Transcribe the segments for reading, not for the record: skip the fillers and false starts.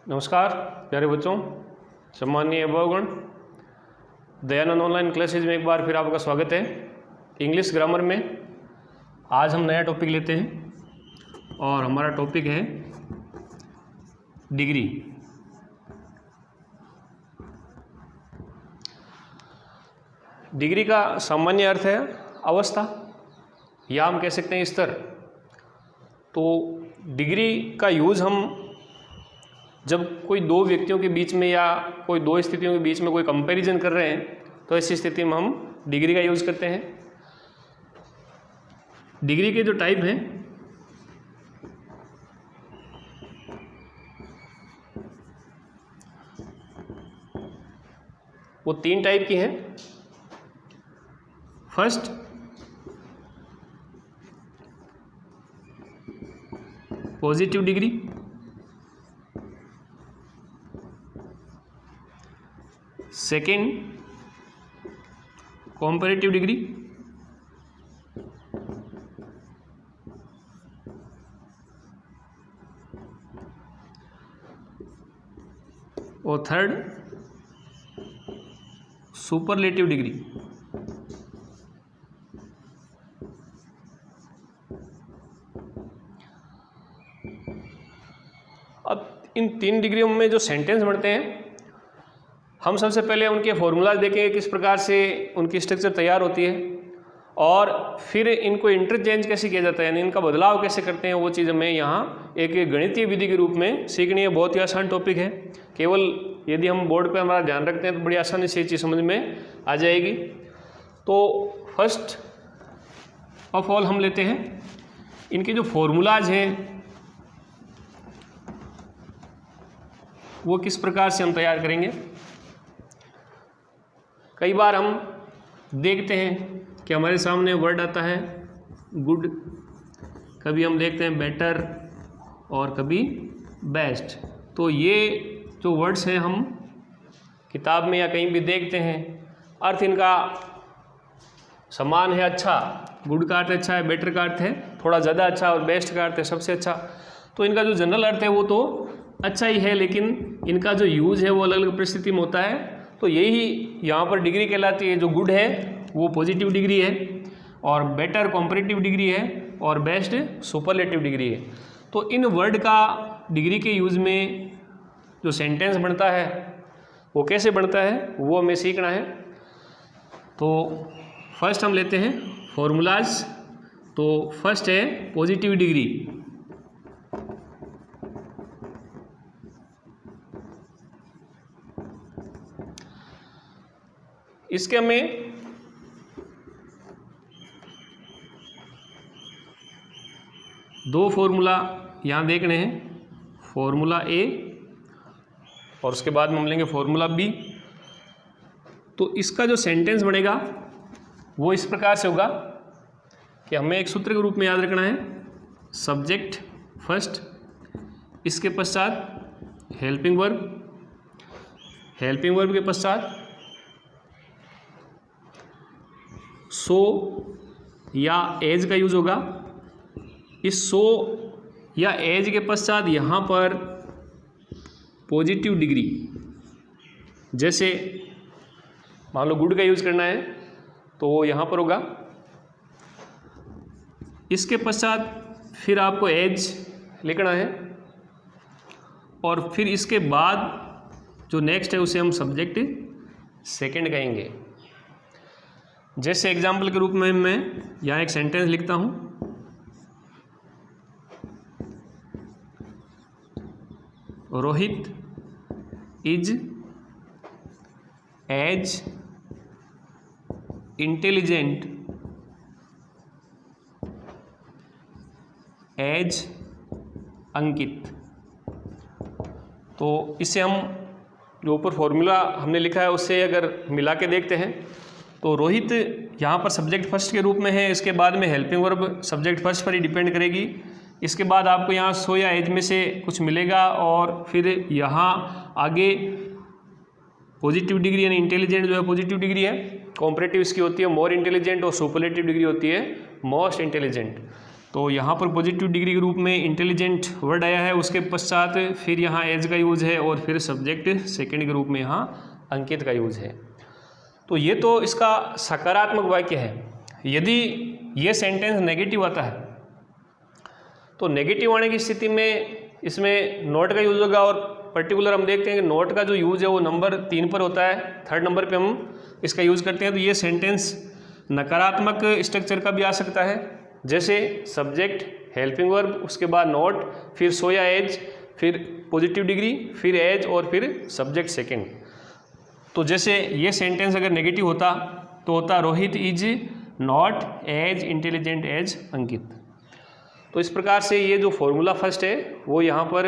नमस्कार प्यारे बच्चों, सम्मानीय अभिभावकगण, दयानंद ऑनलाइन क्लासेज में एक बार फिर आपका स्वागत है। इंग्लिश ग्रामर में आज हम नया टॉपिक लेते हैं और हमारा टॉपिक है डिग्री। डिग्री का सामान्य अर्थ है अवस्था या हम कह सकते हैं स्तर। तो डिग्री का यूज़ हम जब कोई दो व्यक्तियों के बीच में या कोई दो स्थितियों के बीच में कोई कंपैरिजन कर रहे हैं तो ऐसी स्थिति में हम डिग्री का यूज़ करते हैं। डिग्री के जो टाइप हैं वो तीन टाइप की हैं। First, positive degree. Second, comparative degree. और थर्ड, सुपरलेटिव डिग्री। अब इन तीन डिग्रियों में जो सेंटेंस बनते हैं, हम सबसे पहले उनके फॉर्मूलाज देखेंगे किस प्रकार से उनकी स्ट्रक्चर तैयार होती है और फिर इनको इंटरचेंज कैसे किया जाता है, यानी इनका बदलाव कैसे करते हैं, वो चीज़ हमें यहाँ एक गणितीय विधि के रूप में सीखनी है। बहुत ही आसान टॉपिक है, केवल यदि हम बोर्ड पर हमारा ध्यान रखते हैं तो बड़ी आसानी से ये चीज़ समझ में आ जाएगी। तो फर्स्ट ऑफ ऑल हम लेते हैं इनके जो फॉर्मूलाज हैं वो किस प्रकार से हम तैयार करेंगे। कई बार हम देखते हैं कि हमारे सामने वर्ड आता है गुड, कभी हम देखते हैं बेटर और कभी बेस्ट। तो ये जो वर्ड्स हैं हम किताब में या कहीं भी देखते हैं, अर्थ इनका समान है। अच्छा, गुड का अर्थ अच्छा है, बेटर का अर्थ है थोड़ा ज़्यादा अच्छा और बेस्ट का अर्थ है सबसे अच्छा। तो इनका जो जनरल अर्थ है वो तो अच्छा ही है, लेकिन इनका जो यूज़ है वो अलग अलग परिस्थिति में होता है। तो यही यहाँ पर डिग्री कहलाती है। जो गुड है वो पॉजिटिव डिग्री है और बेटर कंपैरेटिव डिग्री है और बेस्ट सुपरलेटिव डिग्री है। तो इन वर्ड का डिग्री के यूज़ में जो सेंटेंस बनता है वो कैसे बनता है वो हमें सीखना है। तो फर्स्ट हम लेते हैं फॉर्मूलाज। तो फर्स्ट है पॉजिटिव डिग्री। इसके हमें दो फॉर्मूला यहाँ देखने हैं, फॉर्मूला ए और उसके बाद में हम लेंगे फॉर्मूला बी। तो इसका जो सेंटेंस बनेगा वो इस प्रकार से होगा कि हमें एक सूत्र के रूप में याद रखना है, सब्जेक्ट फर्स्ट, इसके पश्चात हेल्पिंग वर्ब, हेल्पिंग वर्ब के पश्चात सो या एज का यूज़ होगा। इस सो या एज के पश्चात यहाँ पर पॉजिटिव डिग्री, जैसे मान लो गुड का यूज़ करना है तो वो यहाँ पर होगा। इसके पश्चात फिर आपको एज लिखना है और फिर इसके बाद जो नेक्स्ट है उसे हम सब्जेक्ट सेकंड कहेंगे। जैसे एग्जाम्पल के रूप में मैं यहाँ एक सेंटेंस लिखता हूँ, Rohit is as intelligent as Ankit. तो इससे हम जो ऊपर फॉर्मूला हमने लिखा है उससे अगर मिला के देखते हैं तो रोहित यहाँ पर सब्जेक्ट फर्स्ट के रूप में है, इसके बाद में हेल्पिंग वर्ब सब्जेक्ट फर्स्ट पर ही डिपेंड करेगी। इसके बाद आपको यहाँ सो या एज में से कुछ मिलेगा और फिर यहाँ आगे पॉजिटिव डिग्री यानी इंटेलिजेंट जो है पॉजिटिव डिग्री है, कॉम्परेटिव इसकी होती है मोर इंटेलिजेंट और सुपरलेटिव डिग्री होती है मोस्ट इंटेलिजेंट। तो यहाँ पर पॉजिटिव डिग्री के रूप में इंटेलिजेंट वर्ड आया है, उसके पश्चात फिर यहाँ एज का यूज़ है और फिर सब्जेक्ट सेकंड के रूप में यहाँ अंकित का यूज़ है। तो ये तो इसका सकारात्मक वाक्य है। यदि ये सेंटेंस नेगेटिव आता है तो नेगेटिव आने की स्थिति में इसमें नोट का यूज़ होगा, और पर्टिकुलर हम देखते हैं कि नोट का जो यूज़ है वो नंबर 3 पर होता है, 3rd नंबर पे हम इसका यूज़ करते हैं। तो ये सेंटेंस नकारात्मक स्ट्रक्चर का भी आ सकता है, जैसे सब्जेक्ट, हेल्पिंग वर्ब, उसके बाद नोट, फिर सो या एज, फिर पॉजिटिव डिग्री, फिर एज और फिर सब्जेक्ट सेकंड। तो जैसे ये सेंटेंस अगर नेगेटिव होता तो होता Rohit is not as intelligent as Ankit. तो इस प्रकार से ये जो फॉर्मूला फर्स्ट है वो यहाँ पर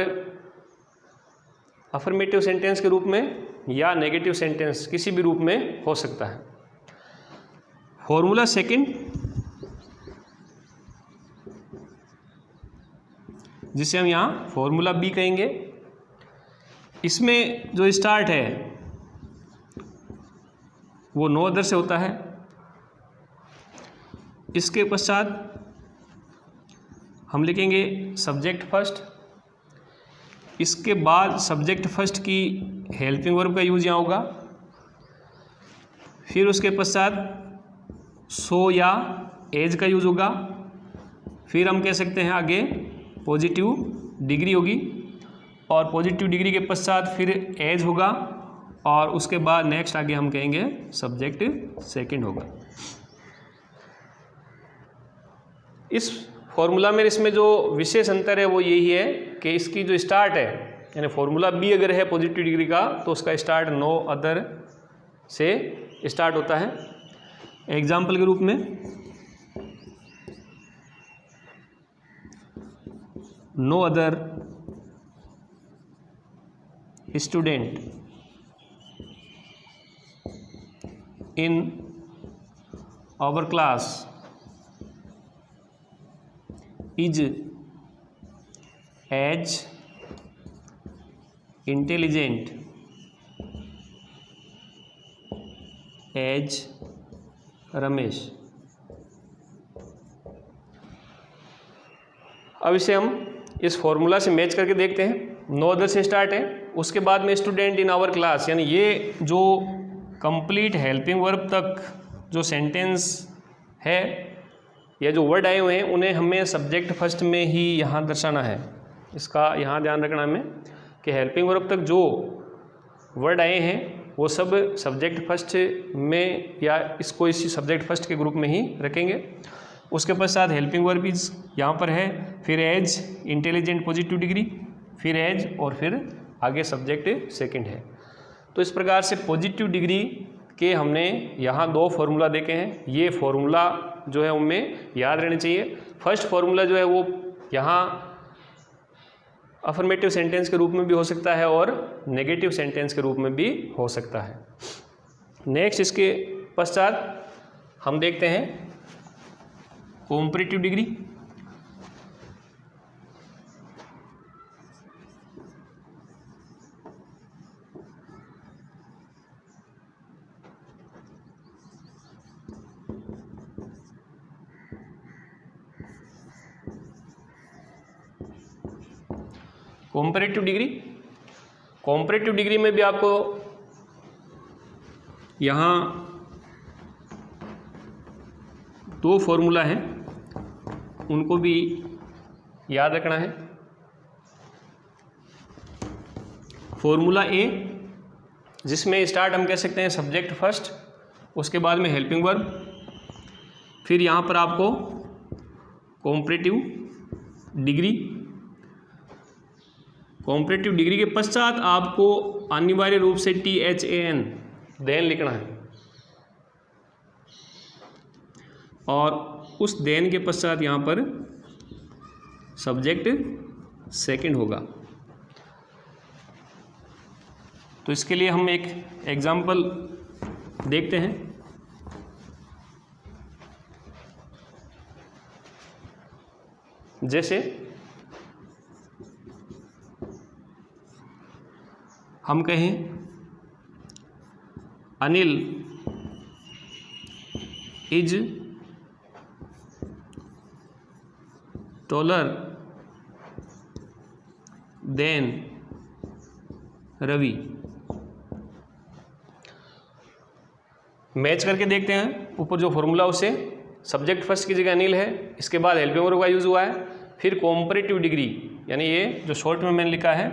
अफर्मेटिव सेंटेंस के रूप में या नेगेटिव सेंटेंस किसी भी रूप में हो सकता है। फॉर्मूला सेकंड, जिसे हम यहाँ फॉर्मूला बी कहेंगे, इसमें जो स्टार्ट है वो नो अदर से होता है। इसके पश्चात हम लिखेंगे सब्जेक्ट फर्स्ट, इसके बाद सब्जेक्ट फर्स्ट की हेल्पिंग वर्ब का यूज यहाँ होगा, फिर उसके पश्चात सो या एज का यूज होगा, फिर हम कह सकते हैं आगे पॉजिटिव डिग्री होगी, और पॉजिटिव डिग्री के पश्चात फिर एज होगा, और उसके बाद नेक्स्ट आगे हम कहेंगे सब्जेक्ट सेकंड होगा। इस फॉर्मूला में इसमें जो विशेष अंतर है वो यही है कि इसकी जो स्टार्ट है, यानी फॉर्मूला बी अगर है पॉजिटिव डिग्री का तो उसका स्टार्ट नो अदर से स्टार्ट होता है। एग्जाम्पल के रूप में no other student in our class is as intelligent as Ramesh. अब इसे हम इस फॉर्मूला से मैच करके देखते हैं। नो अदर से स्टार्ट है, उसके बाद में स्टूडेंट इन आवर क्लास, यानी ये जो कंप्लीट हेल्पिंग वर्ब तक जो सेंटेंस है या जो वर्ड आए हुए हैं उन्हें हमें सब्जेक्ट फर्स्ट में ही यहाँ दर्शाना है। इसका यहाँ ध्यान रखना हमें कि हेल्पिंग वर्ब तक जो वर्ड आए हैं वो सब सब्जेक्ट फर्स्ट में या इसको इसी सब्जेक्ट फर्स्ट के ग्रुप में ही रखेंगे। उसके पश्चात हेल्पिंग वर्ब इज यहाँ पर है, फिर एज इंटेलिजेंट पॉजिटिव डिग्री, फिर एज और फिर आगे सब्जेक्ट सेकंड है। तो इस प्रकार से पॉजिटिव डिग्री के हमने यहाँ 2 फॉर्मूला देखे हैं। ये फॉर्मूला जो है उनमें याद रहने चाहिए। फर्स्ट फॉर्मूला जो है वो यहाँ अफर्मेटिव सेंटेंस के रूप में भी हो सकता है और नेगेटिव सेंटेंस के रूप में भी हो सकता है। नेक्स्ट इसके पश्चात हम देखते हैं कॉम्परेटिव डिग्री। कॉम्परेटिव डिग्री में भी आपको यहाँ 2 फॉर्मूला हैं, उनको भी याद रखना है। फॉर्मूला ए, जिसमें स्टार्ट हम कह सकते हैं सब्जेक्ट फर्स्ट, उसके बाद में हेल्पिंग वर्ब, फिर यहाँ पर आपको कॉम्परेटिव डिग्री के पश्चात आपको अनिवार्य रूप से THAN देन लिखना है, और उस देन के पश्चात यहाँ पर सब्जेक्ट सेकंड होगा। तो इसके लिए हम एक एग्जाम्पल देखते हैं। जैसे हम कहें Anil is taller than Ravi. Match करके देखते हैं ऊपर जो फॉर्मूला उसे। सब्जेक्ट फर्स्ट की जगह अनिल है, इसके बाद हेल्पिंग वर्ब का यूज़ हुआ है, फिर कॉम्परेटिव डिग्री, यानी ये जो शॉर्ट में मैंने लिखा है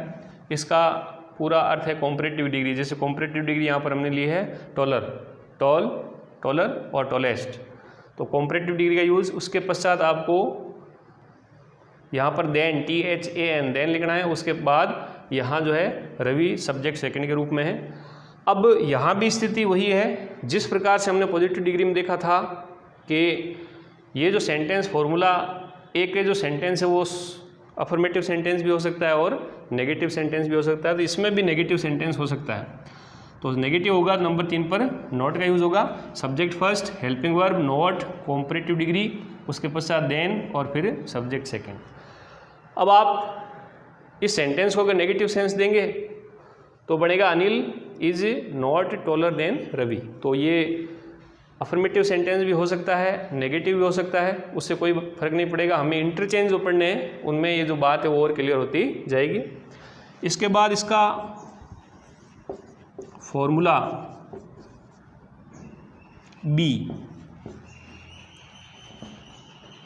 इसका पूरा अर्थ है कॉम्परेटिव डिग्री। जैसे कॉम्परेटिव डिग्री यहाँ पर हमने ली है टॉलर, टॉलर और टॉलेस्ट, तो कॉम्परेटिव डिग्री का यूज़। उसके पश्चात आपको यहाँ पर देन, THAN देन लिखना है। उसके बाद यहाँ जो है रवि सब्जेक्ट सेकंड के रूप में है। अब यहाँ भी स्थिति वही है जिस प्रकार से हमने पॉजिटिव डिग्री में देखा था कि ये जो सेंटेंस फॉर्मूला, एक जो सेंटेंस है वो अफर्मेटिव सेंटेंस भी हो सकता है और नेगेटिव सेंटेंस भी हो सकता है, तो इसमें भी नेगेटिव सेंटेंस हो सकता है। तो नेगेटिव होगा नंबर 3 पर नॉट का यूज़ होगा। Subject first, helping verb, not, comparative degree, उसके पश्चात देन और फिर सब्जेक्ट सेकंड। अब आप इस सेंटेंस को अगर नेगेटिव सेंस देंगे तो बनेगा Anil is not taller than Ravi. तो ये अफर्मेटिव सेंटेंस भी हो सकता है, नेगेटिव भी हो सकता है, उससे कोई फर्क नहीं पड़ेगा। हमें इंटरचेंज जो पढ़ने हैं उनमें ये जो बात है वो और क्लियर होती जाएगी। इसके बाद इसका फॉर्मूला बी,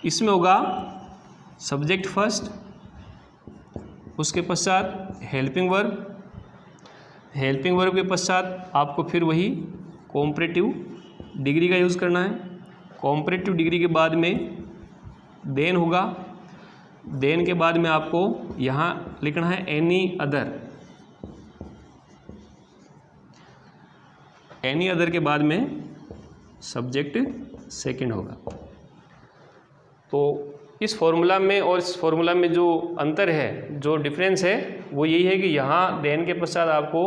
इसमें होगा सब्जेक्ट फर्स्ट, उसके पश्चात हेल्पिंग वर्ब, हेल्पिंग वर्ब के पश्चात आपको फिर वही कॉम्परेटिव डिग्री का यूज़ करना है। कॉम्परेटिव डिग्री के बाद में देन होगा, देन के बाद में आपको यहाँ लिखना है एनी अदर, एनी अदर के बाद में सब्जेक्ट सेकंड होगा। तो इस फॉर्मूला में और इस फॉर्मूला में जो अंतर है, जो डिफरेंस है, वो यही है कि यहाँ देन के पश्चात आपको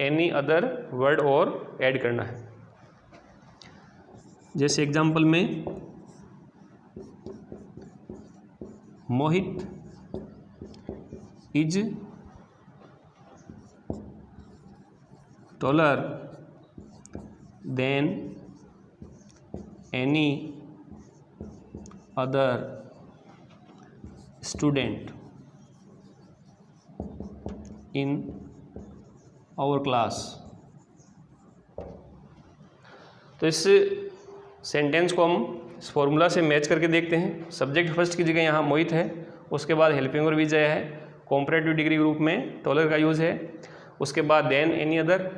एनी अदर वर्ड और ऐड करना है। जैसे एग्जाम्पल में Mohit is taller than any other student in our class. तो इस सेंटेंस को हम इस फॉर्मूला से मैच करके देखते हैं। सब्जेक्ट फर्स्ट की जगह यहाँ मोहित है, उसके बाद हेल्पिंग वर्ब इज है, कॉम्परेटिव डिग्री ग्रुप में टॉलर का यूज़ है, उसके बाद देन एनी अदर,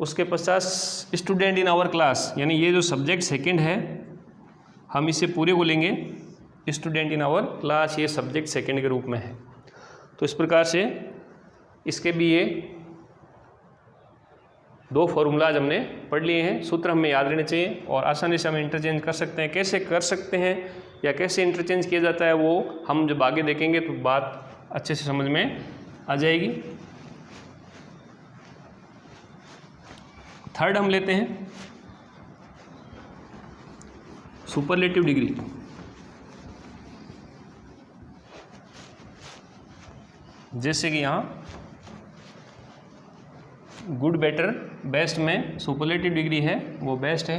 उसके पश्चात स्टूडेंट इन आवर क्लास, यानी ये जो सब्जेक्ट सेकंड है हम इसे पूरे को लेंगे स्टूडेंट इन आवर क्लास, ये सब्जेक्ट सेकंड के रूप में है। तो इस प्रकार से इसके भी ये दो फॉर्मूलाज हमने पढ़ लिए हैं। सूत्र हमें याद रहने चाहिए और आसानी से हम इंटरचेंज कर सकते हैं। कैसे कर सकते हैं या कैसे इंटरचेंज किया जाता है वो हम जब आगे देखेंगे तो बात अच्छे से समझ में आ जाएगी। थर्ड हम लेते हैं सुपरलेटिव डिग्री। जैसे कि यहाँ गुड, बेटर, बेस्ट में सुपरलेटिव डिग्री है वो बेस्ट है।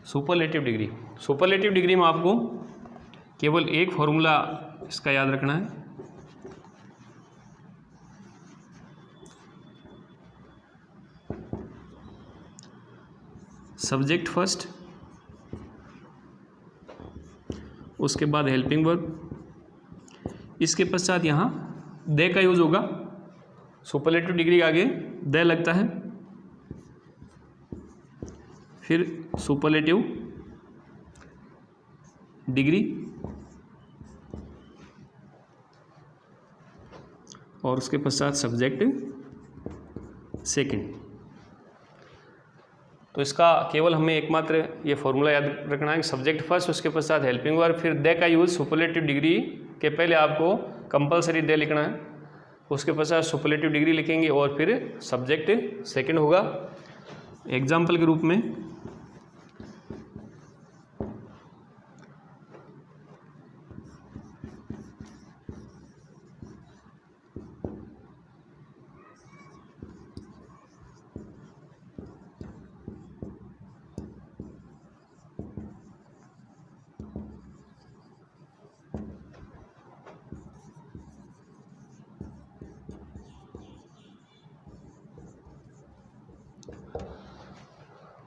सुपरलेटिव डिग्री, सुपरलेटिव डिग्री में आपको केवल एक फॉर्मूला इसका याद रखना है। सब्जेक्ट फर्स्ट, उसके बाद हेल्पिंग वर्ब, इसके पश्चात यहाँ दे का यूज होगा। सुपरलेटिव डिग्री के आगे दे लगता है, फिर सुपरलेटिव डिग्री और उसके पश्चात सब्जेक्ट सेकंड। तो इसका केवल हमें एकमात्र ये फॉर्मूला याद रखना है कि सब्जेक्ट फर्स्ट, उसके पश्चात हेल्पिंग वर्ब, फिर दे का यूज़ सुपरलेटिव डिग्री के पहले आपको कंपलसरी दे लिखना है, उसके पश्चात सुपरलेटिव डिग्री लिखेंगे और फिर सब्जेक्ट सेकंड होगा। एग्जाम्पल के रूप में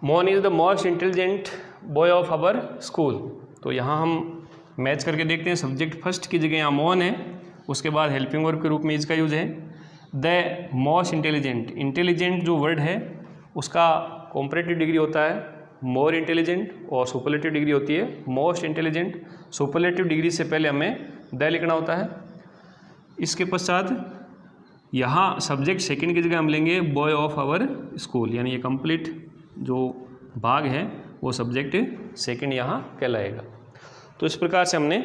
Mohan is the most intelligent boy of our school. तो यहाँ हम मैच करके देखते हैं, सब्जेक्ट फर्स्ट की जगह यहाँ मोहन है, उसके बाद हेल्पिंग वर्ब के रूप में इसका यूज़ है। द मोस्ट इंटेलिजेंट, इंटेलिजेंट जो वर्ड है उसका कॉम्परेटिव डिग्री होता है मोर इंटेलिजेंट और सुपरलेटिव डिग्री होती है मोस्ट इंटेलिजेंट। सुपरलेटिव डिग्री से पहले हमें द लिखना होता है। इसके पश्चात यहाँ सब्जेक्ट सेकंड की जगह हम लेंगे बॉय ऑफ आवर स्कूल, यानी ये कंप्लीट जो भाग है वो सब्जेक्ट सेकंड यहाँ कहलाएगा। तो इस प्रकार से हमने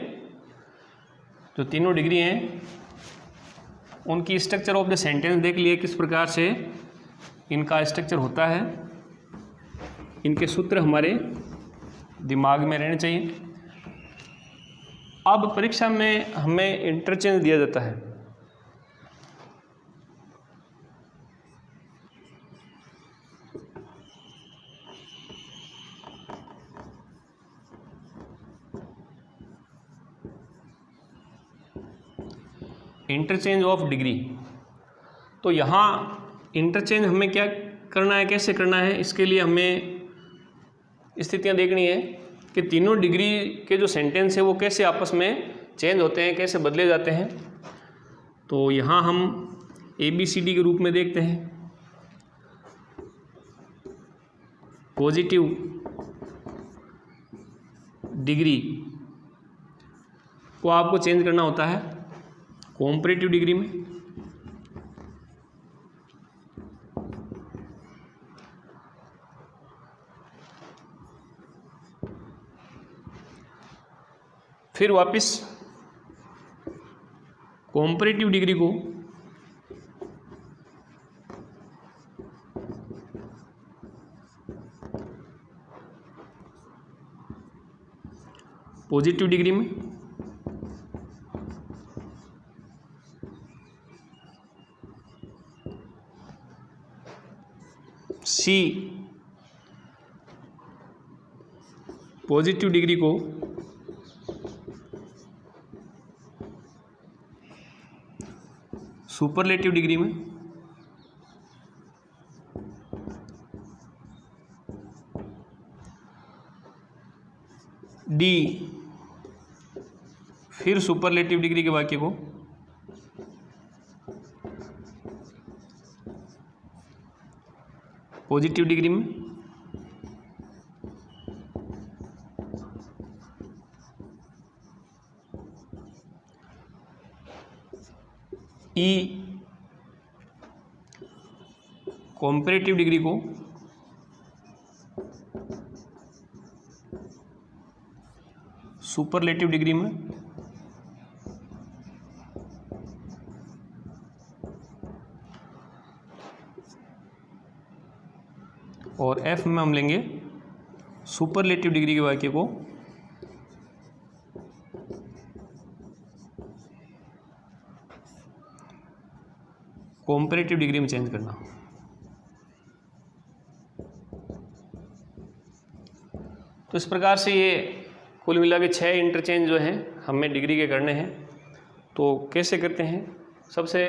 जो तीनों डिग्री हैं उनकी स्ट्रक्चर ऑफ द सेंटेंस देख लिए, किस प्रकार से इनका स्ट्रक्चर होता है। इनके सूत्र हमारे दिमाग में रहने चाहिए। अब परीक्षा में हमें इंटरचेंज दिया जाता है। इंटरचेंज ऑफ डिग्री, तो यहाँ इंटरचेंज हमें क्या करना है, कैसे करना है, इसके लिए हमें स्थितियाँ देखनी है कि तीनों डिग्री के जो सेंटेंस है वो कैसे आपस में चेंज होते हैं, कैसे बदले जाते हैं। तो यहाँ हम ABCD के रूप में देखते हैं। पॉजिटिव डिग्री को आपको चेंज करना होता है कॉम्परेटिव डिग्री में। फिर वापस कॉम्परेटिव डिग्री को पॉजिटिव डिग्री में। C पॉजिटिव डिग्री को सुपरलेटिव डिग्री में। D फिर सुपरलेटिव डिग्री के वाक्य को पॉजिटिव डिग्री में। E कॉम्परेटिव डिग्री को सुपरलेटिव डिग्री में। और F में हम लेंगे सुपरलेटिव डिग्री के वाक्य को कॉम्परेटिव डिग्री में चेंज करना। तो इस प्रकार से ये कुल मिला के 6 इंटरचेंज जो हैं हमें डिग्री के करने हैं। तो कैसे करते हैं, सबसे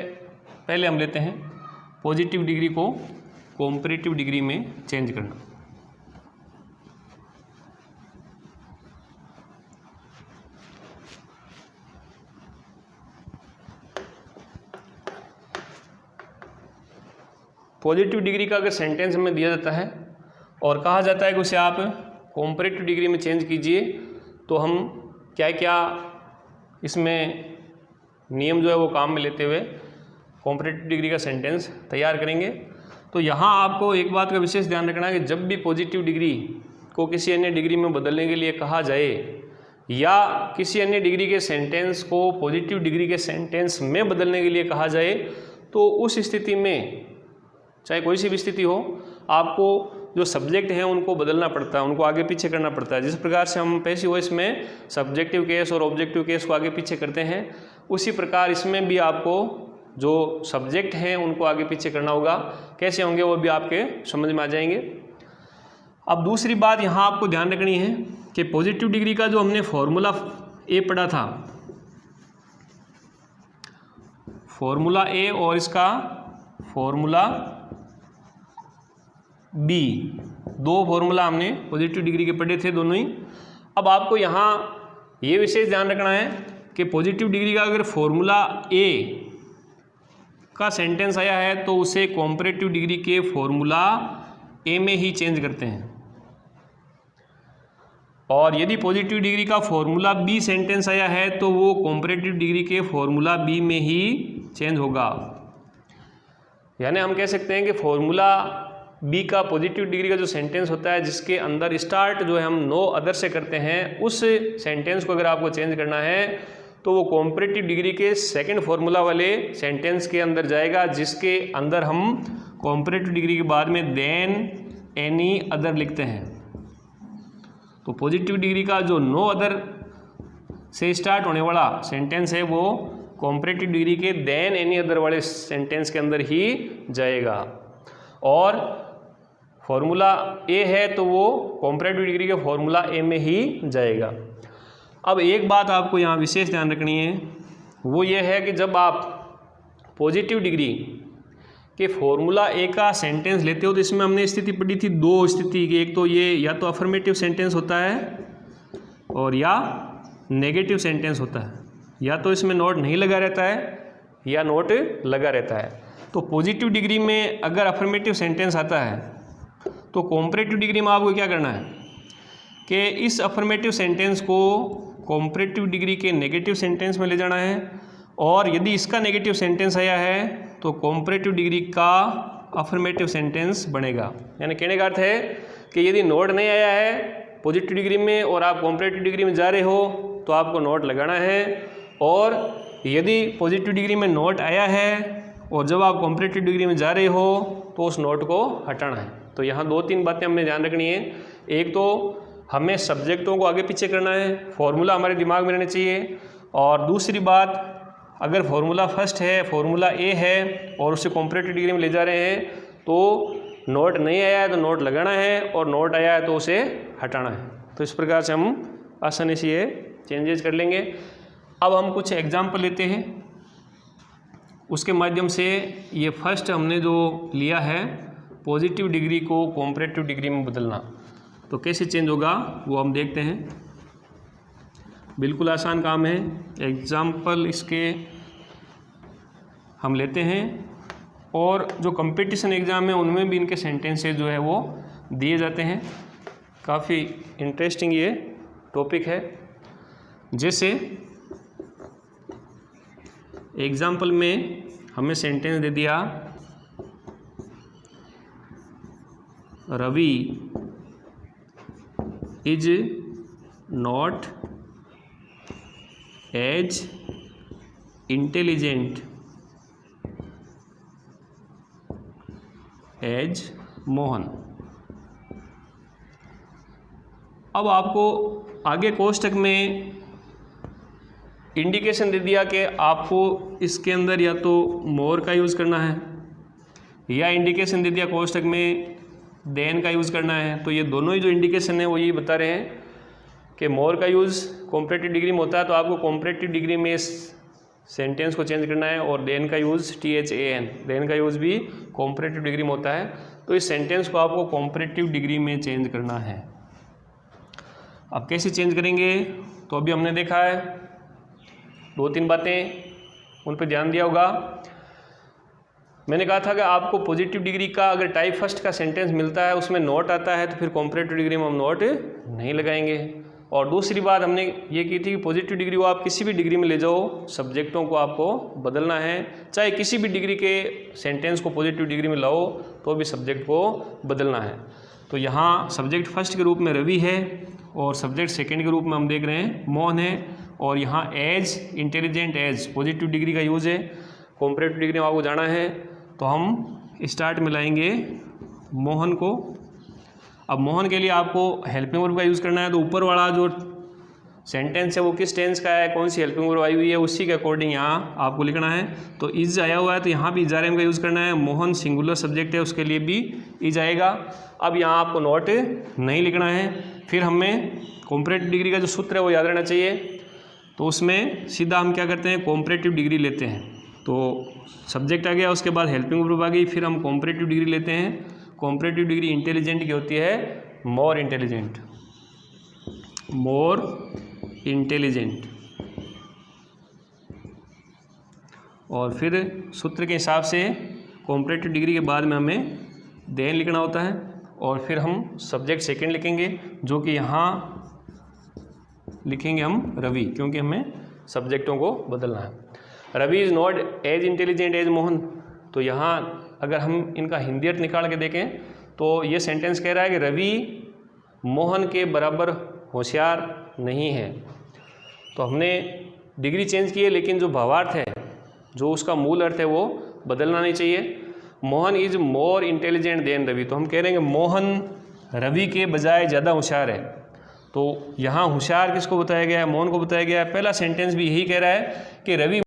पहले हम लेते हैं पॉजिटिव डिग्री को कॉम्परेटिव डिग्री में चेंज करना। पॉजिटिव डिग्री का अगर सेंटेंस में दिया जाता है और कहा जाता है कि उसे आप कॉम्परेटिव डिग्री में चेंज कीजिए, तो हम क्या क्या इसमें नियम जो है वो काम में लेते हुए कॉम्परेटिव डिग्री का सेंटेंस तैयार करेंगे। तो यहाँ आपको एक बात का विशेष ध्यान रखना है कि जब भी पॉजिटिव डिग्री को किसी अन्य डिग्री में बदलने के लिए कहा जाए या किसी अन्य डिग्री के सेंटेंस को पॉजिटिव डिग्री के सेंटेंस में बदलने के लिए कहा जाए, तो उस स्थिति में चाहे कोई सी भी स्थिति हो, आपको जो सब्जेक्ट हैं उनको बदलना पड़ता है, उनको आगे पीछे करना पड़ता है। जिस प्रकार से हम पैसिव वॉइस में सब्जेक्टिव केस और ऑब्जेक्टिव केस को आगे पीछे करते हैं, उसी प्रकार इसमें भी आपको जो सब्जेक्ट हैं उनको आगे पीछे करना होगा। कैसे होंगे वो भी आपके समझ में आ जाएंगे। अब दूसरी बात यहाँ आपको ध्यान रखनी है कि पॉजिटिव डिग्री का जो हमने फॉर्मूला ए पढ़ा था, फॉर्मूला ए और इसका फॉर्मूला बी, दो फॉर्मूला हमने पॉजिटिव डिग्री के पढ़े थे दोनों ही। अब आपको यहाँ ये विशेष ध्यान रखना है कि पॉजिटिव डिग्री का अगर फॉर्मूला ए का सेंटेंस आया है तो उसे कॉम्परेटिव डिग्री के फॉर्मूला ए में ही चेंज करते हैं, और यदि पॉजिटिव डिग्री का फॉर्मूला बी सेंटेंस आया है तो वो कॉम्परेटिव डिग्री के फॉर्मूला बी में ही चेंज होगा। यानी हम कह सकते हैं कि फॉर्मूला बी का पॉजिटिव डिग्री का जो सेंटेंस होता है जिसके अंदर स्टार्ट जो है हम नो अदर से करते हैं, उस सेंटेंस को अगर आपको चेंज करना है तो वो कॉम्परेटिव डिग्री के सेकंड फॉर्मूला वाले सेंटेंस के अंदर जाएगा, जिसके अंदर हम कॉम्परेटिव डिग्री के बाद में देन एनी अदर लिखते हैं। तो पॉजिटिव डिग्री का जो नो अदर से स्टार्ट होने वाला सेंटेंस है वो कॉम्परेटिव डिग्री के देन एनी अदर वाले सेंटेंस के अंदर ही जाएगा, और फॉर्मूला ए है तो वो कॉम्परेटिव डिग्री के फॉर्मूला ए में ही जाएगा। अब एक बात आपको यहाँ विशेष ध्यान रखनी है, वो ये है कि जब आप पॉजिटिव डिग्री के फॉर्मूला ए का सेंटेंस लेते हो तो इसमें हमने स्थिति पढ़ी थी, दो स्थिति की। एक तो ये या तो अफर्मेटिव सेंटेंस होता है और या नेगेटिव सेंटेंस होता है, या तो इसमें नोट नहीं लगा रहता है या नोट लगा रहता है। तो पॉजिटिव डिग्री में अगर अफर्मेटिव सेंटेंस आता है तो कॉम्परेटिव डिग्री में आपको क्या करना है कि इस अफर्मेटिव सेंटेंस को कॉम्परेटिव डिग्री के नेगेटिव सेंटेंस में ले जाना है, और यदि इसका नेगेटिव सेंटेंस आया है तो कॉम्परेटिव डिग्री का अफर्मेटिव सेंटेंस बनेगा। यानी कहने का अर्थ है कि यदि नोट नहीं आया है पॉजिटिव डिग्री में और आप कॉम्परेटिव डिग्री में जा रहे हो तो आपको नोट लगाना है, और यदि पॉजिटिव डिग्री में नोट आया है और जब आप कॉम्परेटिव डिग्री में जा रहे हो तो उस नोट को हटाना है। तो यहाँ दो तीन बातें हमें ध्यान रखनी है। एक तो हमें सब्जेक्टों को आगे पीछे करना है, फॉर्मूला हमारे दिमाग में रहना चाहिए, और दूसरी बात अगर फॉर्मूला फर्स्ट है, फॉर्मूला ए है और उसे कॉम्परेटिव डिग्री में ले जा रहे हैं तो नोट नहीं आया है तो नोट लगाना है, और नोट आया है तो उसे हटाना है। तो इस प्रकार से हम आसानी से ये चेंजेस कर लेंगे। अब हम कुछ एग्जाम्पल लेते हैं, उसके माध्यम से ये फर्स्ट हमने जो लिया है पॉजिटिव डिग्री को कॉम्परेटिव डिग्री में बदलना, तो कैसे चेंज होगा वो हम देखते हैं। बिल्कुल आसान काम है। एग्जाम्पल इसके हम लेते हैं, और जो कंपटीशन एग्ज़ाम है उनमें भी इनके सेंटेंसेस जो है वो दिए जाते हैं। काफ़ी इंटरेस्टिंग ये टॉपिक है। जैसे एग्जाम्पल में हमें सेंटेंस दे दिया Ravi is not as intelligent as Mohan. अब आपको आगे कोष्टक में इंडिकेशन दे दिया कि आपको इसके अंदर या तो मोर का यूज़ करना है, या इंडिकेशन दे दिया कोष्टक में देन का यूज़ करना है। तो ये दोनों ही जो इंडिकेशन है वो ये बता रहे हैं कि मोर का यूज़ कॉम्परेटिव डिग्री में होता है तो आपको कॉम्परेटिव डिग्री में इस सेंटेंस को चेंज करना है, और देन का यूज़ THAN देन का यूज़ भी कॉम्परेटिव डिग्री में होता है। तो इस सेंटेंस को आपको कॉम्परेटिव डिग्री में चेंज करना है। अब कैसे चेंज करेंगे, तो अभी हमने देखा है दो तीन बातें, उन पर ध्यान दिया होगा। मैंने कहा था कि आपको पॉजिटिव डिग्री का अगर टाइप फर्स्ट का सेंटेंस मिलता है उसमें नोट आता है तो फिर कॉम्परेटिव डिग्री में हम नोट नहीं लगाएंगे। और दूसरी बात हमने ये की थी कि पॉजिटिव डिग्री को आप किसी भी डिग्री में ले जाओ, सब्जेक्टों को आपको बदलना है। चाहे किसी भी डिग्री के सेंटेंस को पॉजिटिव डिग्री में लाओ तो भी सब्जेक्ट को बदलना है। तो यहाँ सब्जेक्ट फर्स्ट के रूप में रवि है और सब्जेक्ट सेकंड के रूप में हम देख रहे हैं मोहन है, और यहाँ as intelligent as positive degree का यूज़ है। कॉम्परेटिव डिग्री में आपको जाना है तो हम स्टार्ट में लाएंगे मोहन को। अब मोहन के लिए आपको हेल्पिंग वर्ब का यूज़ करना है, तो ऊपर वाला जो सेंटेंस है वो किस टेंस का है, कौन सी हेल्पिंग वर्ब आई हुई है, उसी के अकॉर्डिंग यहाँ आपको लिखना है। तो इज आया हुआ है तो यहाँ भी इज आर एम का यूज़ करना है। मोहन सिंगुलर सब्जेक्ट है उसके लिए भी इज आएगा। अब यहाँ आपको नोट नहीं लिखना है। फिर हमें कॉम्परेटिव डिग्री का जो सूत्र है वो याद रहना चाहिए, तो उसमें सीधा हम क्या करते हैं कॉम्परेटिव डिग्री लेते हैं। तो सब्जेक्ट आ गया, उसके बाद हेल्पिंग वर्ब आ गई, फिर हम कॉम्परेटिव डिग्री लेते हैं कॉम्परेटिव डिग्री इंटेलिजेंट की होती है मोर इंटेलिजेंट, मोर इंटेलिजेंट। और फिर सूत्र के हिसाब से कॉम्परेटिव डिग्री के बाद में हमें देन लिखना होता है, और फिर हम सब्जेक्ट सेकंड लिखेंगे, जो कि यहाँ लिखेंगे हम रवि, क्योंकि हमें सब्जेक्टों को बदलना है। Ravi is not as intelligent as Mohan. तो यहाँ अगर हम इनका हिंदी अर्थ निकाल के देखें तो ये सेंटेंस कह रहा है कि रवि मोहन के बराबर होशियार नहीं है। तो हमने डिग्री चेंज की है, लेकिन जो भावार्थ है, जो उसका मूल अर्थ है, वो बदलना नहीं चाहिए। Mohan is more intelligent than Ravi. तो हम कह रहे हैं कि मोहन रवि के बजाय ज़्यादा होशियार है। तो यहाँ होशियार किसको बताया गया है? मोहन को बताया गया है। पहला सेंटेंस भी यही कह रहा है कि रवि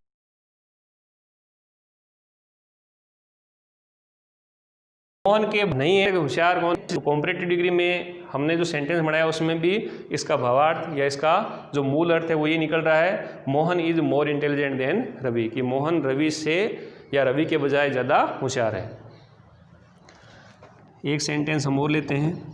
मोहन के नहीं है, होशियार कौन। कॉम्परेटिव डिग्री में हमने जो सेंटेंस बनाया उसमें भी इसका भावार्थ या इसका जो मूल अर्थ है वो ये निकल रहा है, Mohan is more intelligent than Ravi, कि मोहन रवि से या रवि के बजाय ज़्यादा होशियार है। एक सेंटेंस हम और लेते हैं।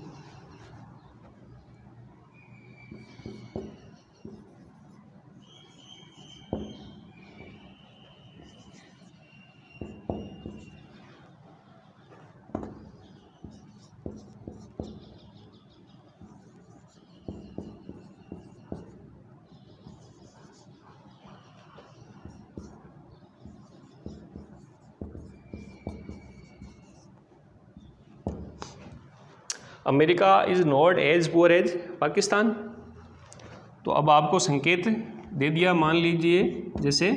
America is not as poor as Pakistan. तो अब आपको संकेत दे दिया, मान लीजिए जैसे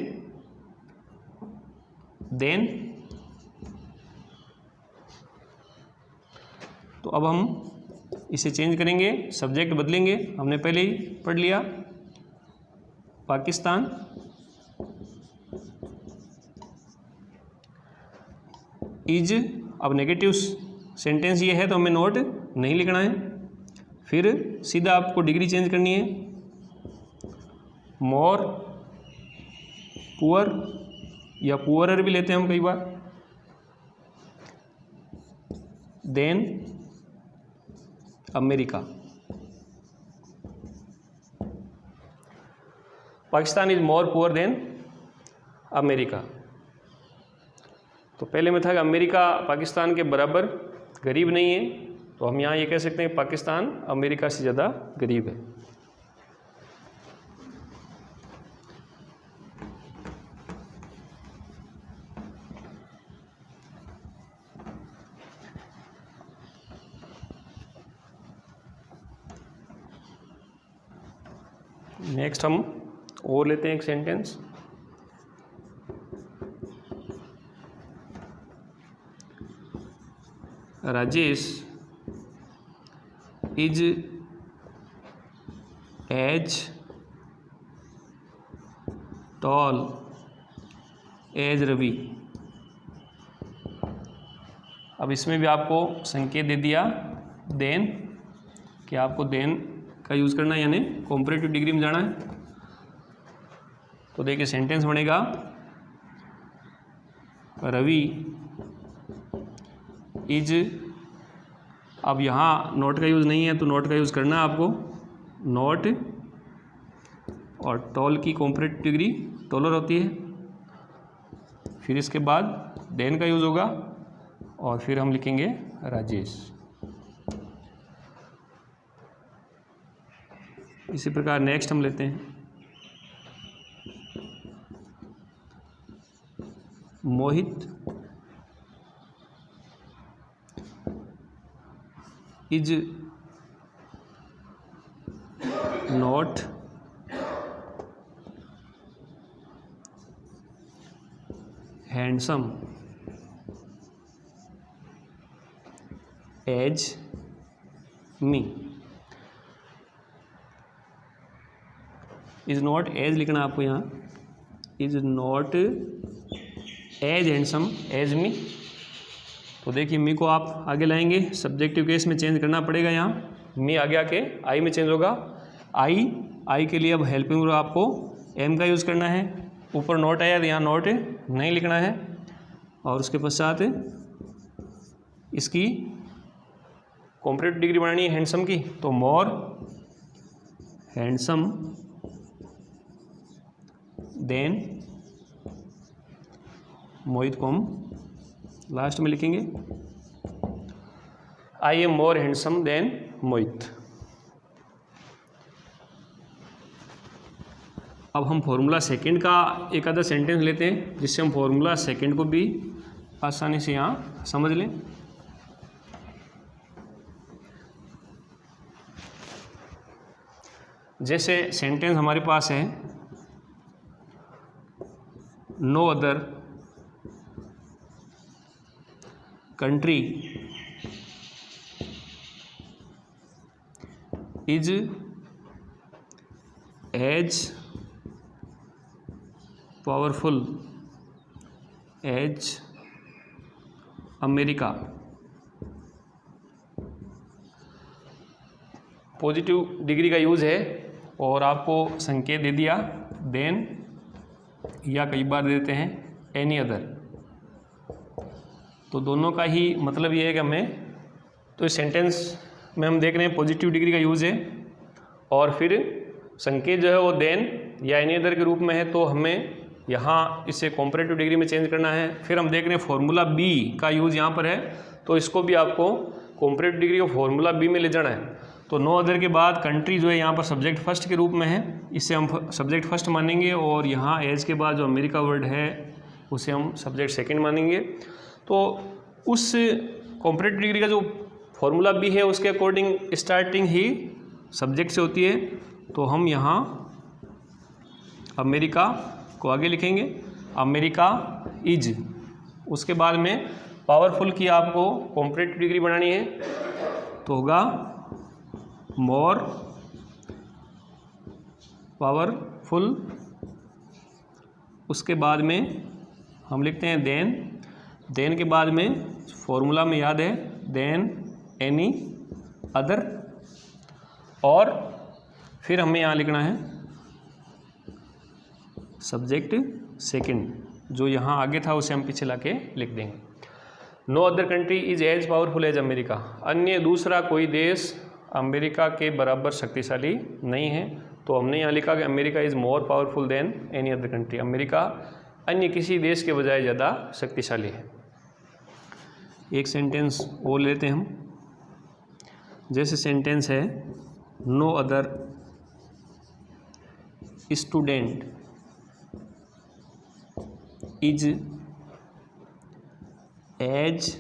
देन। तो अब हम इसे चेंज करेंगे, सब्जेक्ट बदलेंगे। हमने पहले ही पढ़ लिया पाकिस्तान इज। अब नेगेटिव सेंटेंस ये है तो हमें नोट नहीं लिखना है। फिर सीधा आपको डिग्री चेंज करनी है, मोर पुअर या पुअरर भी लेते हैं हम कई बार, than America. Pakistan is more poor than America. तो पहले में था कि अमेरिका पाकिस्तान के बराबर गरीब नहीं है, तो हम यहाँ ये कह सकते हैं पाकिस्तान अमेरिका से ज़्यादा गरीब है। नेक्स्ट हम और लेते हैं एक sentence. Rajesh is as tall as Ravi. अब इसमें भी आपको संकेत दे दिया देन, कि आपको देन का यूज़ करना है, यानी कॉम्परेटिव डिग्री में जाना है। तो देखिए सेंटेंस बनेगा रवि इज। अब यहाँ नॉट का यूज़ नहीं है तो नॉट का यूज़ करना है आपको, नॉट। और टॉल की कॉम्परेटिव डिग्री टॉलर होती है। फिर इसके बाद देन का यूज़ होगा और फिर हम लिखेंगे राजेश। इसी प्रकार नेक्स्ट हम लेते हैं Mohit is not handsome as me. Is not as लिखना आपको यहाँ, is not as handsome as me. तो देखिए मी को आप आगे लाएंगे, सब्जेक्टिव केस में चेंज करना पड़ेगा। यहाँ मी आगे आके आई में चेंज होगा। आई के लिए अब हेल्पिंग वर्ब आपको एम का यूज़ करना है। ऊपर नोट आया तो यहाँ नोट नहीं लिखना है, और उसके पश्चात इसकी कॉम्परेटिव डिग्री बनानी है हैंडसम की, तो मोर हैंडसम देन मोहित को हम लास्ट में लिखेंगे, I am more handsome than Mohit. अब हम फॉर्मूला सेकंड का एक आधा सेंटेंस लेते हैं जिससे हम फॉर्मूला सेकंड को भी आसानी से यहाँ समझ लें। जैसे सेंटेंस हमारे पास है, no other country is as powerful as America. Positive degree का यूज़ है और आपको संकेत दे दिया देन, या कई बार देते हैं एनी अदर। तो दोनों का ही मतलब ये है कि हमें, तो इस सेंटेंस में हम देख रहे हैं पॉजिटिव डिग्री का यूज़ है और फिर संकेत जो है वो देन या एनी अदर के रूप में है, तो हमें यहाँ इसे कॉम्परेटिव डिग्री में चेंज करना है। फिर हम देख रहे हैं फॉर्मूला बी का यूज़ यहाँ पर है, तो इसको भी आपको कॉम्परेटिव डिग्री को फॉर्मूला बी में ले जाना है। तो नो अदर के बाद कंट्री जो है यहाँ पर सब्जेक्ट फर्स्ट के रूप में है, इसे हम सब्जेक्ट फर्स्ट मानेंगे, और यहाँ एज के बाद जो अमेरिका वर्ड है उसे हम सब्जेक्ट सेकंड मानेंगे। तो उस कॉम्परेटिव डिग्री का जो फॉर्मूला बी है उसके अकॉर्डिंग स्टार्टिंग ही सब्जेक्ट से होती है, तो हम यहाँ अमेरिका को आगे लिखेंगे, अमेरिका इज। उसके बाद में पावरफुल की आपको कॉम्परेटिव डिग्री बनानी है, तो होगा मोर पावरफुल। उसके बाद में हम लिखते हैं देन, देन के बाद में फॉर्मूला में याद है देन एनी अदर, और फिर हमें यहाँ लिखना है सब्जेक्ट सेकंड, जो यहाँ आगे था उसे हम पीछे लाके लिख देंगे। No other country is as powerful as America, अन्य दूसरा कोई देश अमेरिका के बराबर शक्तिशाली नहीं है, तो हमने यहाँ लिखा कि America is more powerful than any other country, America अन्य किसी देश के बजाय ज़्यादा शक्तिशाली है। एक सेंटेंस और लेते हैं हम, जैसे सेंटेंस है no other student is as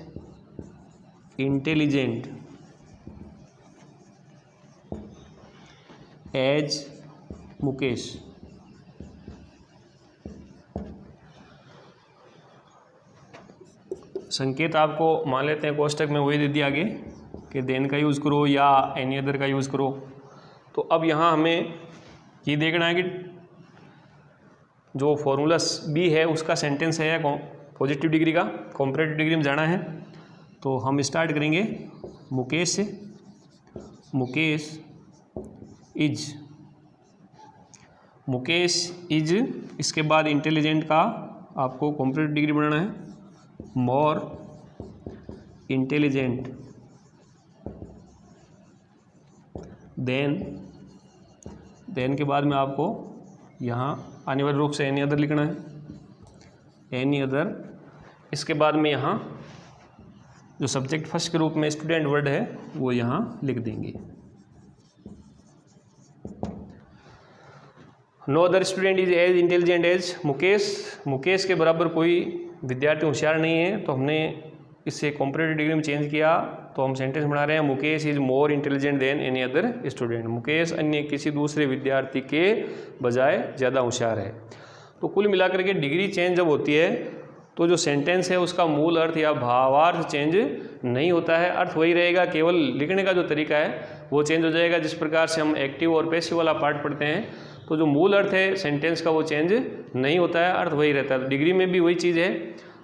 intelligent as Mukesh. संकेत आपको मान लेते हैं कोष्टक में वही दे दिया आगे कि देन का यूज़ करो या एनी अदर का यूज़ करो। तो अब यहाँ हमें ये देखना है कि जो फॉर्मूला बी है उसका सेंटेंस है या पॉजिटिव डिग्री का, कॉम्परेटिव डिग्री में जाना है। तो हम स्टार्ट करेंगे मुकेश से, मुकेश इज, मुकेश इज, इसके बाद इंटेलिजेंट का आपको कॉम्परेटिव डिग्री बनाना है मोर इंटेलिजेंट देन, देन के बाद में आपको यहाँ अनिवार्य रूप से एनी अदर लिखना है, एनी अदर। इसके बाद में यहाँ जो सब्जेक्ट फर्स्ट के रूप में स्टूडेंट वर्ड है वो यहाँ लिख देंगे। No other student is as intelligent as Mukesh, Mukesh के बराबर कोई विद्यार्थी होशियार नहीं है, तो हमने इसे कॉम्परेटिव डिग्री में चेंज किया। तो हम सेंटेंस बना रहे हैं Mukesh is more intelligent then any other student, Mukesh अन्य किसी दूसरे विद्यार्थी के बजाय ज़्यादा होशियार है। तो कुल मिलाकर के डिग्री चेंज जब होती है तो जो सेंटेंस है उसका मूल अर्थ या भावार्थ चेंज नहीं होता है, अर्थ वही रहेगा, केवल लिखने का जो तरीका है वो चेंज हो जाएगा। जिस प्रकार से हम एक्टिव और पैसिव वाला पार्ट पढ़ते हैं तो जो मूल अर्थ है सेंटेंस का वो चेंज नहीं होता है, अर्थ वही रहता है। डिग्री में भी वही चीज़ है।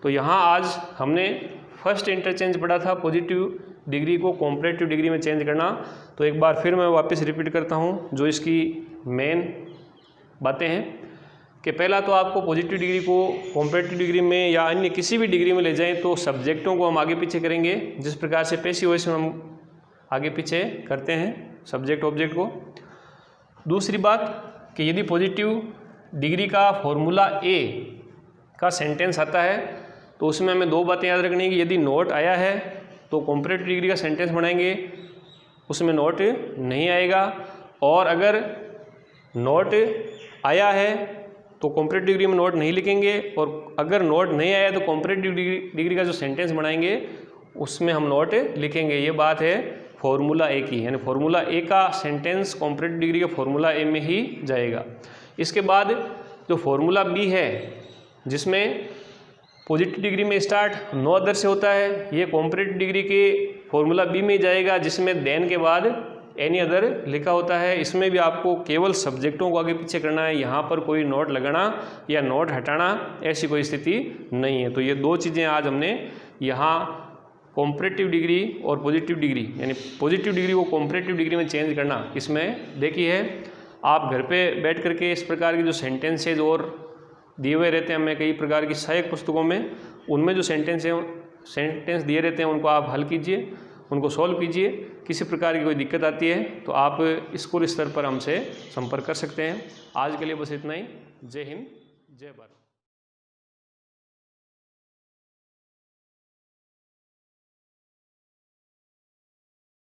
तो यहाँ आज हमने फर्स्ट इंटरचेंज पढ़ा था, पॉजिटिव डिग्री को कॉम्परेटिव डिग्री में चेंज करना। तो एक बार फिर मैं वापस रिपीट करता हूँ जो इसकी मेन बातें हैं कि पहला तो आपको पॉजिटिव डिग्री को कॉम्परेटिव डिग्री में या अन्य किसी भी डिग्री में ले जाएं तो सब्जेक्टों को हम आगे पीछे करेंगे। जिस प्रकार से पैसिव वॉइस में हम आगे पीछे करते हैं सब्जेक्ट ऑब्जेक्ट को। दूसरी बात कि यदि पॉजिटिव डिग्री का फॉर्मूला ए का सेंटेंस आता है तो उसमें हमें दो बातें याद रखनी है कि यदि नॉट आया है तो कंपैरेटिव डिग्री का सेंटेंस बनाएंगे, उसमें नॉट नहीं आएगा, और अगर नॉट आया है तो कंपैरेटिव डिग्री में नॉट नहीं लिखेंगे, और अगर नॉट नहीं आया तो कंपैरेटिव डिग्री का जो सेंटेंस बनाएंगे उसमें हम नॉट लिखेंगे। ये बात है फॉर्मूला ए की, यानी फॉर्मूला ए का सेंटेंस कंपैरेटिव डिग्री का फॉर्मूला ए में ही जाएगा। इसके बाद जो फॉर्मूला बी है जिसमें पॉजिटिव डिग्री में स्टार्ट नो अदर से होता है, ये कंपैरेटिव डिग्री के फॉर्मूला बी में जाएगा जिसमें देन के बाद एनी अदर लिखा होता है। इसमें भी आपको केवल सब्जेक्टों को आगे पीछे करना है, यहाँ पर कोई नोट लगाना या नोट हटाना ऐसी कोई स्थिति नहीं है। तो ये दो चीज़ें आज हमने यहाँ कंपैरेटिव डिग्री और पॉजिटिव डिग्री, यानी पॉजिटिव डिग्री को कंपैरेटिव डिग्री में चेंज करना, इसमें देखी है। आप घर पे बैठ करके इस प्रकार के जो सेंटेंसेज और दिए हुए रहते हैं हमें कई प्रकार की सहायक पुस्तकों में, उनमें जो सेंटेंस दिए रहते हैं उनको आप हल कीजिए, उनको सॉल्व कीजिए। किसी प्रकार की कोई दिक्कत आती है तो आप स्कूल स्तर पर हमसे संपर्क कर सकते हैं। आज के लिए बस इतना ही। जय हिंद, जय भारत।